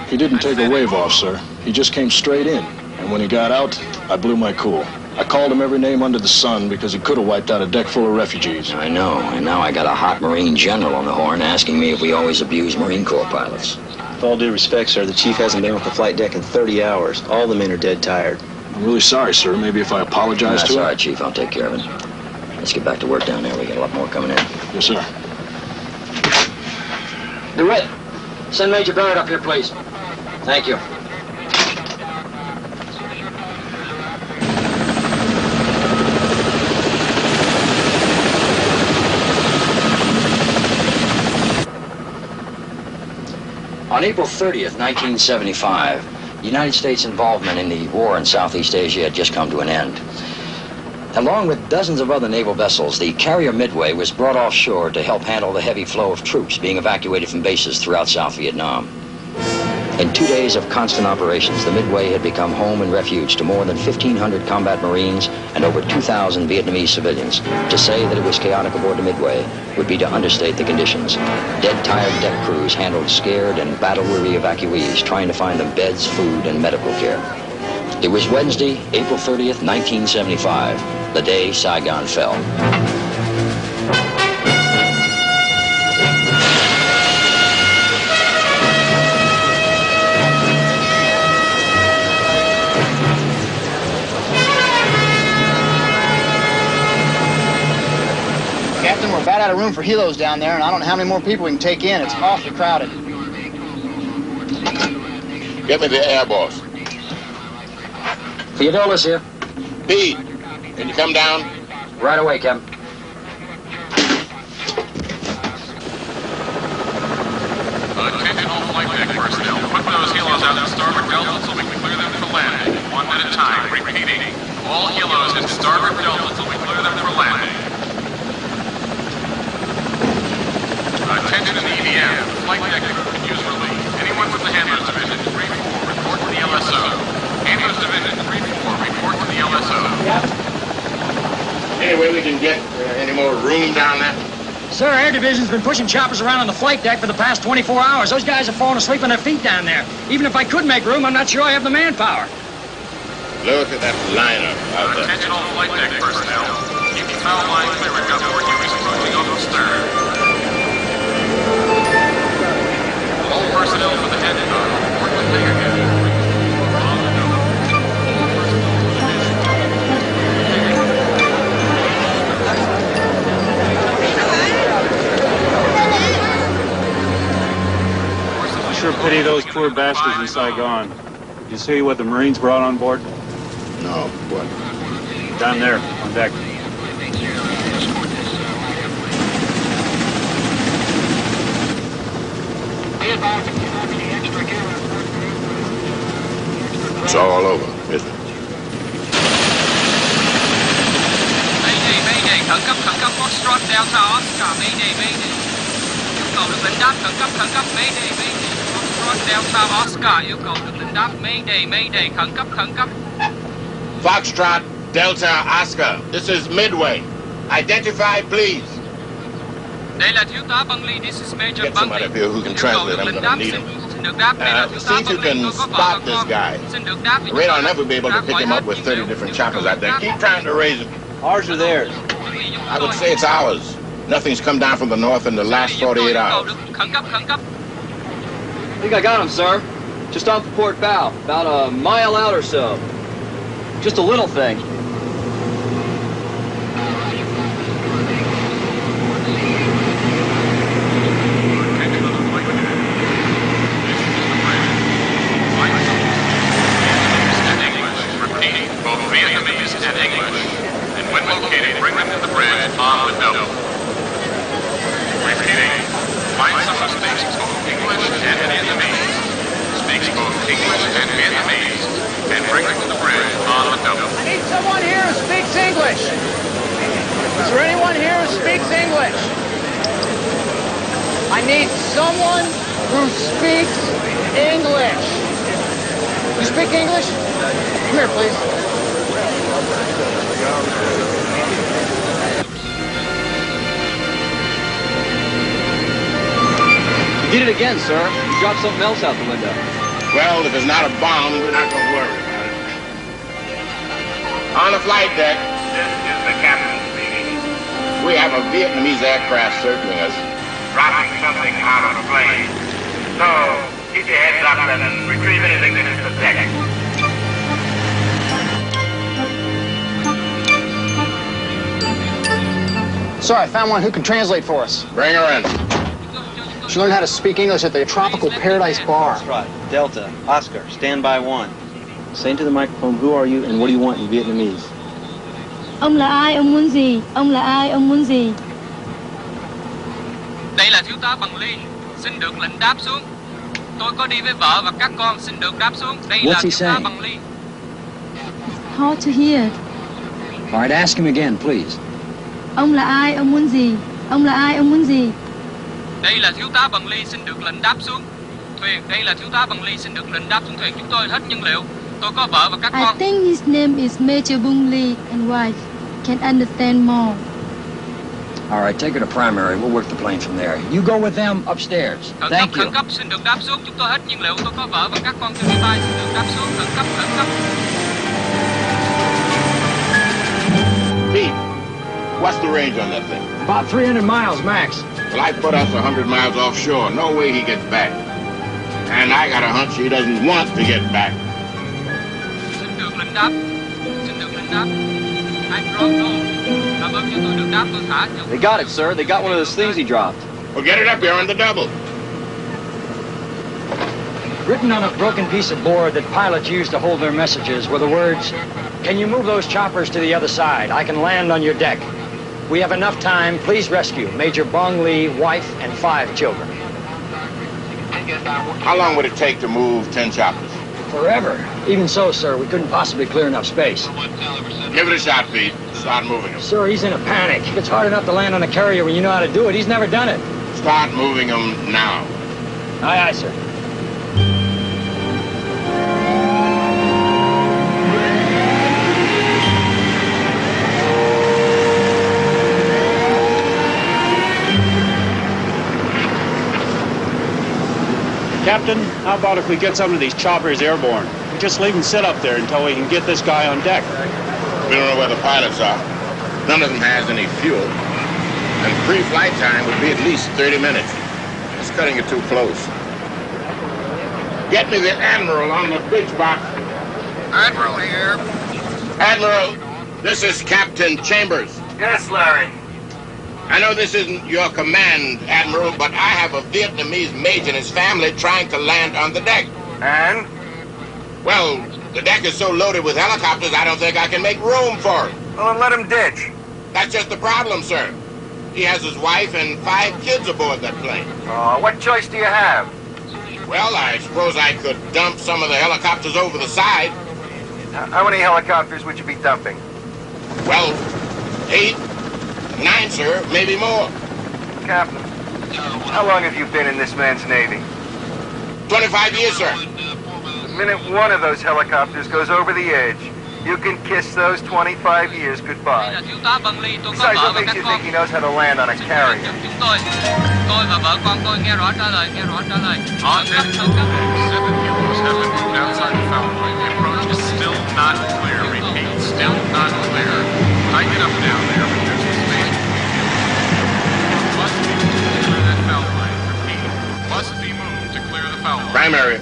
He didn't take a wave off, sir. He just came straight in. And when he got out, I blew my cool. I called him every name under the sun because he could have wiped out a deck full of refugees. I know, and now I got a hot Marine general on the horn asking me if we always abuse Marine Corps pilots. With all due respect, sir, the chief hasn't been off the flight deck in 30 hours. All the men are dead tired. I'm really sorry, sir. Maybe if I apologize to him. That's all right, Chief. I'll take care of it. Let's get back to work down there. We got a lot more coming in. Yes, sir. DeWitt, send Major Barrett up here, please. Thank you. On April 30th, 1975, the United States involvement in the war in Southeast Asia had just come to an end. Along with dozens of other naval vessels, the carrier Midway was brought offshore to help handle the heavy flow of troops being evacuated from bases throughout South Vietnam. In 2 days of constant operations, the Midway had become home and refuge to more than 1,500 combat Marines and over 2,000 Vietnamese civilians. To say that it was chaotic aboard the Midway would be to understate the conditions. Dead, tired deck crews handled scared and battle-weary evacuees, trying to find them beds, food, and medical care. It was Wednesday, April 30th, 1975, the day Saigon fell. Captain, we're about out of room for helos down there, and I don't know how many more people we can take in. It's awfully crowded. Get me the air boss. Theodolus here. Pete, can you come down? Right away, Captain. Attention all flight deck personnel. Put those helos out in starboard delta so we can clear them for landing. One at a time. Repeating. All helos in starboard delta so we clear them for landing. Attention in the EDM. Flight deck use relief. Anyone from the handlers division 3-4 report to the LSO. Handlers division 3-4 report to the LSO. Any way we can get any more room down there? Sir, Air Division's been pushing choppers around on the flight deck for the past 24 hours. Those guys are falling asleep on their feet down there. Even if I could make room, I'm not sure I have the manpower. Look at that lineup out there. Attention all flight deck personnel. Keep the foul line clear. We've got more Hueys cruising off the stern. All personnel for the head car. Report to hangar head. Sure pity those poor bastards in Saigon. Did you see what the Marines brought on board? No, what? Down there, on deck. It's all over, isn't it? Mayday, khẩn cấp, Foxtrot Delta Oscar, Mayday. Yêu cầu được đánh đáp khẩn cấp, Mayday. Foxtrot Delta Oscar, yêu cầu được đánh đáp, Mayday, khẩn cấp. Foxtrot Delta Oscar, this is Midway. Identify, please. Đây là thiếu tá Bungley, this is Major Get somebody up here who can translate. I'm going to need him. See if you can spot this guy. The radar will never be able to pick him up with 30 different choppers out there. Keep trying to raise him. Ours or theirs? I would say it's ours. Nothing's come down from the north in the last 48 hours. Khẩn cấp. I think I got him, sir. Just off the port bow. About a mile out or so. Just a little thing. I need someone who speaks English. You speak English? Come here, please. did it again, sir. You dropped something else out the window. Well, if it's not a bomb, we're not going to worry about it. On the flight deck, This is the captain speaking. we have a Vietnamese aircraft circling us. Dropping something out of the plane. So, keep your heads up and retrieve anything that hits the deck. Sir, I found one who can translate for us. Bring her in. She learned how to speak English at the Tropical Paradise Bar. Right. Delta, Oscar, stand by 1. Say into the microphone, who are you and what do you want in Vietnamese? Ông là ai, ông muốn gì? Ông là ai, ông muốn gì? Đây là thiếu tá Bằng Ly, xin được lệnh đáp xuống. Tôi có đi với vợ và các con, xin được đáp xuống. Đây là What's he thiếu tá saying? Bằng Ly. Hard to hear. All right, ask him again, please. Ông là ai, ông muốn gì? Ông là ai, ông muốn gì? Đây là thiếu tá Bằng Ly, xin được lệnh đáp xuống thuyền. Đây là thiếu tá Bằng Ly, xin được lệnh đáp xuống thuyền. Chúng tôi hết nhân liệu. Tôi có vợ và các I con. think his name is Major Bung Lee and wife. Can understand more. All right, take her to primary. We'll work the plane from there. You go with them upstairs. Thank you. Khẩn cấp, xin được đáp xuống. Chúng tôi hết nhiên liệu. Tôi có vợ và các con trên máy bay, xin được đáp xuống. Khẩn cấp, khẩn cấp. Pete, what's the range on that thing? About 300 miles max. Well, I put us 100 miles offshore. No way he gets back. And I got a hunch he doesn't want to get back. Xin được lệnh đáp. Xin được lệnh đáp. I drop no. Cảm ơn cho tôi được đáp, tôi thả cho. They got it, sir. They got one of those things he dropped. Well, get it up here on the double. Written on a broken piece of board that pilots use to hold their messages were the words, "Can you move those choppers to the other side? I can land on your deck. We have enough time. Please rescue Major Bong Lee, wife, and 5 children." How long would it take to move 10 choppers? Forever. Even so, sir, we couldn't possibly clear enough space. Give it a shot, Pete. Start moving them. Sir, he's in a panic. It's hard enough to land on a carrier when you know how to do it. He's never done it. Start moving them now. Aye, aye, sir. Captain, how about if we get some of these choppers airborne? We just leave them sit up there until we can get this guy on deck. We don't know where the pilots are. None of them has any fuel. And pre-flight time would be at least 30 minutes. It's cutting it too close. Get me the Admiral on the bridge box. Admiral here. Admiral, this is Captain Chambers. Yes, Larry. I know this isn't your command, Admiral, but I have a Vietnamese major and his family trying to land on the deck. And? Well, the deck is so loaded with helicopters, I don't think I can make room for it. Well, then let him ditch. That's just the problem, sir. He has his wife and 5 kids aboard that plane. What choice do you have? Well, I suppose I could dump some of the helicopters over the side. How many helicopters would you be dumping? Well, 8, 9, sir, maybe more. Captain, how long have you been in this man's Navy? 25 years, sir. The minute one of those helicopters goes over the edge, you can kiss those 25 years Đây goodbye. là thiếu tá Bằng Ly, tôi có Besides, vợ what và makes các you con. think he knows how to land on a Xin carrier? giúp chúng tôi. Tôi và vợ con tôi nghe rõ trả lời, nghe rõ trả lời. On Khẩn cấp, khẩn cấp. 7 kilos have been moved outside the foul line. The approach is still not clear. Repeat, still not clear. I get up down there, but there's a space. Must be moved to clear that foul line. Repeat, must be moved to clear the foul line. Primary,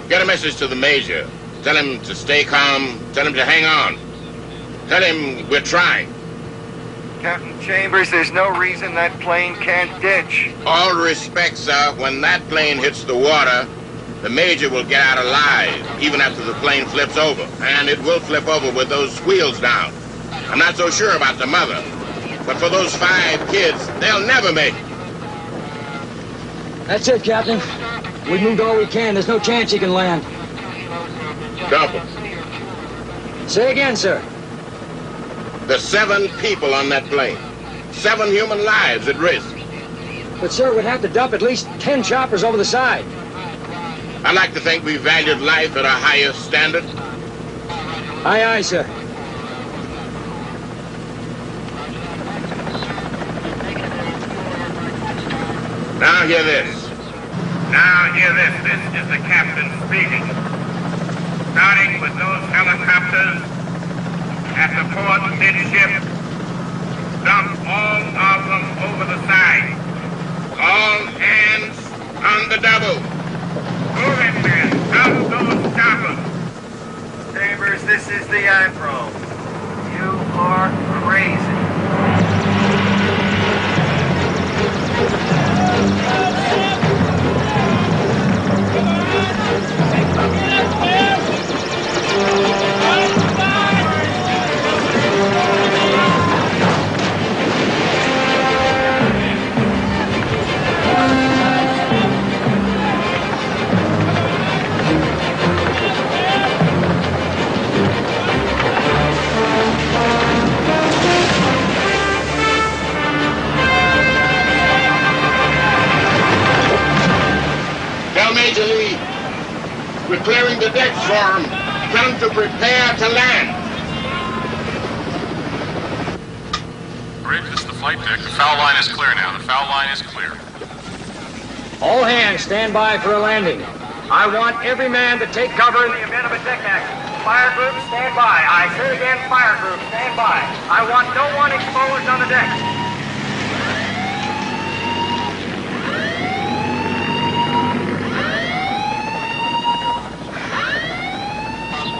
get a message to the major. Tell him to stay calm. Tell him to hang on. Tell him we're trying. Captain Chambers, there's no reason that plane can't ditch. All respect, sir, when that plane hits the water, the major will get out alive, even after the plane flips over. And it will flip over with those wheels down. I'm not so sure about the mother. But for those 5 kids, they'll never make it. That's it, Captain. We moved all we can. There's no chance he can land. Double. Say again, sir. There's 7 people on that plane. 7 human lives at risk. But, sir, we'd have to dump at least 10 choppers over the side. I like to think we valued life at a higher standard. Aye, aye, sir. Now hear this. Now hear this. This is the captain speaking. Starting with those helicopters at the port midship, dump all of them over the side. All hands on the double. Move it, men. Dump those choppers. Chambers, this is the Admiral. You are crazy. Major Lee, we're clearing the decks for him. Tell him to prepare to land. Bridge, this is the flight deck. The foul line is clear now. The foul line is clear. All hands stand by for a landing. I want every man to take cover in the event of a deck accident. Fire group, stand by. I say again, fire group, stand by. I want no one exposed on the deck.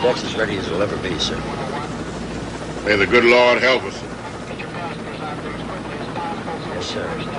Deck's as ready as it'll ever be, sir. May the good Lord help us. Yes, sir.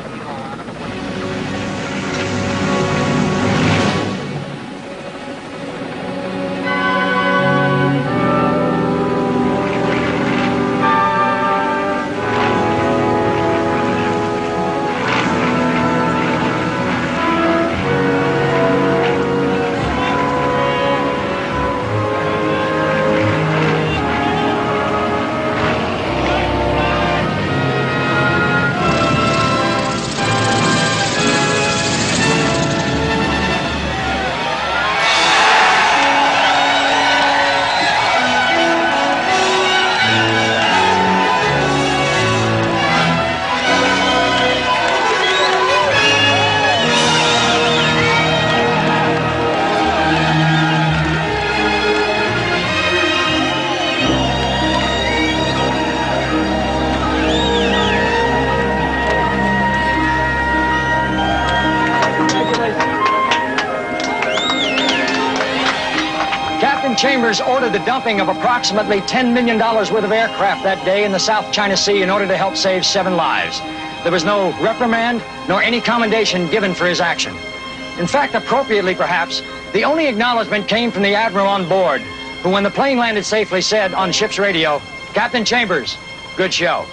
Chambers ordered the dumping of approximately $10 million worth of aircraft that day in the South China Sea in order to help save 7 lives. There was no reprimand nor any commendation given for his action. In fact, appropriately perhaps, the only acknowledgement came from the Admiral on board, who when the plane landed safely said on ship's radio, "Captain Chambers, good show."